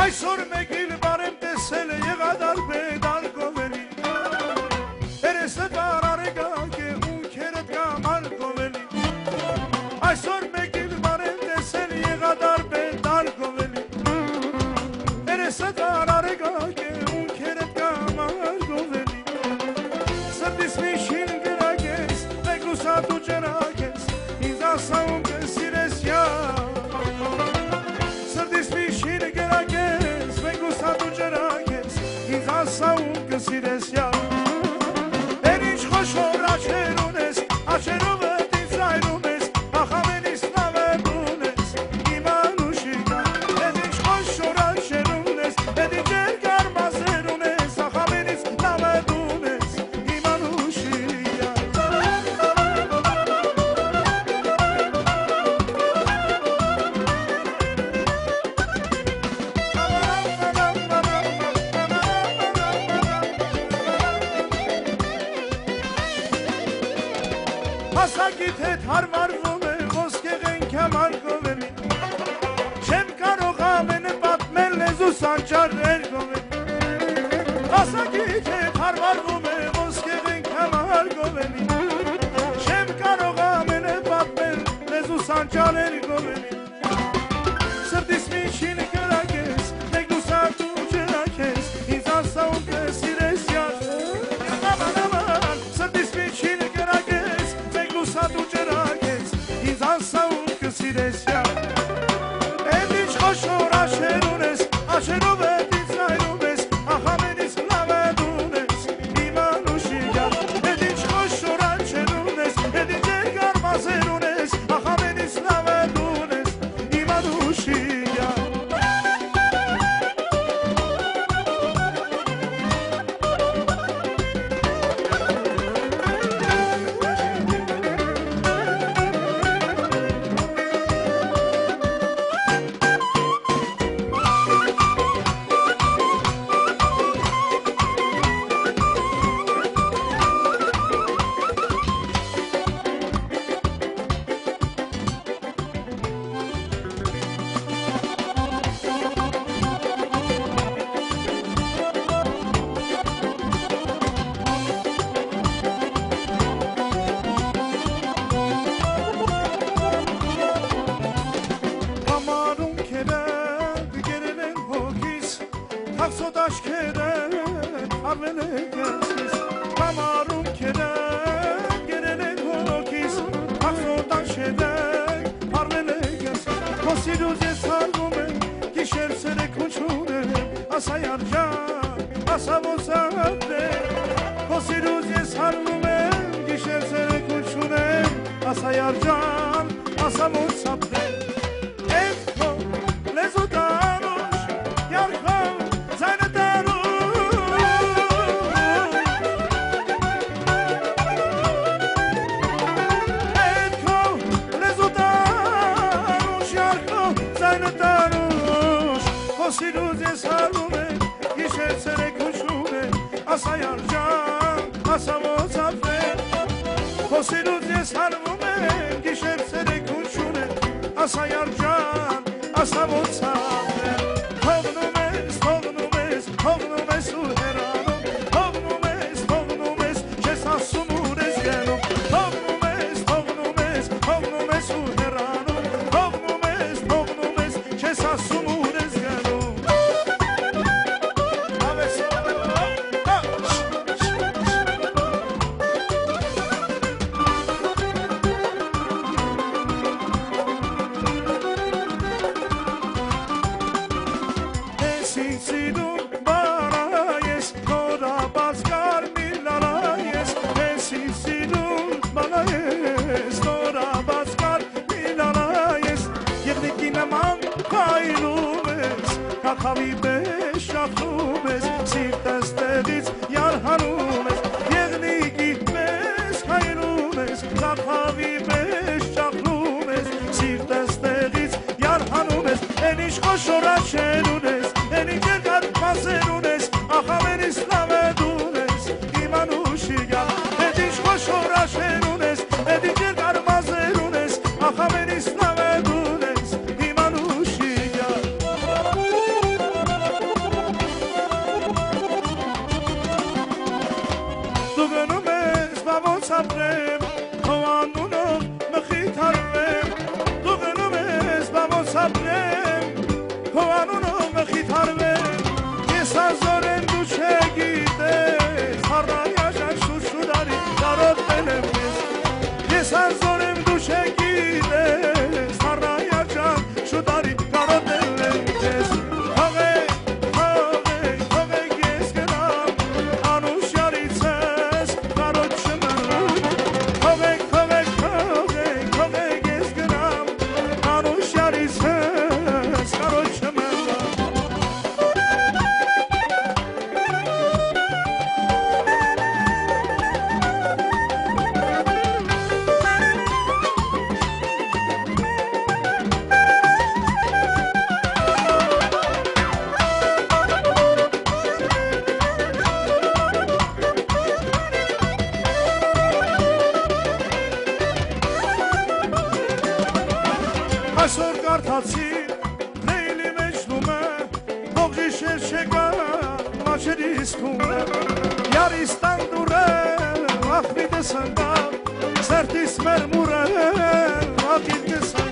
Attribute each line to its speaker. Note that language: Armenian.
Speaker 1: Այսօր մեկ իլ բարեմ տեսել եղադար բեդար գովելի Երեսը կարարեգակ է ունքերըտ կամար գովելի Այսօր մեկ իլ բարեմ տեսել եղադար բեդար գովելի Երեսը կարարեգակ է ունքերըտ կամար գովելի Սրտիս միշին գրակ ես, մեկ լուսատ ու ճրակ ես Ինձ ասաում կսիրես յա Սրտիս միշին գրակ ես Սատու ջրակ ես, ինձ ասաում կսիրես յար Էր ինչ խոշոր աչեր ունես, աչերովդ ինձ այրում ես Ախամենիս նավերում ես, իման ու շիկար Էր ինչ խոշոր աչեր ունես, էր ինչ երկար մազեր ունես Ախամենիս նավերում ես, իման ու շիկար Հասակիդ հետ հարվարվում է ոսկեղենք համար գովելի Չեմ կարող ամենը պատմել լեզու սանճարներ գովելի Հասակիդ հետ հարվարվում է ոսկեղենք համար գովելի Չեմ կարող ամենը պատմել լեզու սանճարներ գովելի Սրտիս միջին կրակ ես, մեկ լուսատ ու ջրակ ես Ինձ ասաում կսիրես յար Սրտիս միջին կրակ ես Սատու ջրակ ես, ինձ ասաում կսիրես յար Էլ ինչ խոշոր աշեր ունես, աշերովդ ինձ այրում ես Ախամենիս լավեդ ունես, իման ու շիգար Էլ ինչ խոշոր աշեր ունես, էլ ինչ երկար մազեր ունես Ախամենիս լավեդ ունես, իման ու շիգար Հաղսոտ աշքերեն արվել է կեսիս Համարում կերեն գերել են հոգիս Հաղսոտ աշքերեն արվել է կեսիս Խոսիրուզ ես հարվում եմ գիշեր սերեք ուչուն եմ Ասա յարջան, ասա ոսատ է Խոսիրուզ ես հարվում եմ գիշեր սերեք ուչուն եմ Ասա յարջան, ասա ոսատ է Էդ քո լեզու տարուշ յարքո Խոսիրուզ ես հարվում եմ, գիշեր սերեք ուչնում եմ, ասա յարջան, ասա ոցավ եմ Խոսիրուզ ես հարվում եմ, գիշեր սերեք ուչնում եմ, ասա յարջան, ասա ոցավ եմ Հողնում ես, հողնում ես, հողնում ես ու հերանում Հողնում ես, չես ասում ուր ես գնում Հողնում ես, հողնում ես, հողնում ես ու հերանում Հողնում ես, չես ասում ուր ես գնում Թակավի պես շախում ես, սիրտս տեղից յարհանում ես, եղնիկի պես հայնում ես, թակավի պես շախում ես, սիրտս տեղից յարհանում ես, են ինչ խոշորաչեն ունես, են ինչ երկար մազեր ունես, ախավենից լավ է դուն ես, իմանուշի գալ, են ինչ խոշորաչեն ունես, են ինչ երկար մազեր ունես, ախավենից լավ է դուն ես, իմանուշի գալ։ Դու գնում ես, բա ոնց ապրեմ, քո անունով մխիթարվեմ, դու գնում ես, բա ոնց ապրեմ, քո անունով մխիթարվեմ, ես հազոր եմ դու չգիտես, հառայաժան շուշուդարի կարոտել եմ ես հազոր եմ դու չգիտես, հառայաժան շուդարի կարոտել եմ ես, թողեք ես գնամ, անուշյարից ես կարոտ չմնում, թողեք ես գնամ, անուշյարից ես կարոտ չմնում։ Այսօր կարդացի լեյլի մեջ լումը, ողջի շեր չեկա, մաչերիս կումը, յարիս տանդուրը, ախվի դեսանդա, սերտիս մեր մուրը, ակիլ դեսանդա,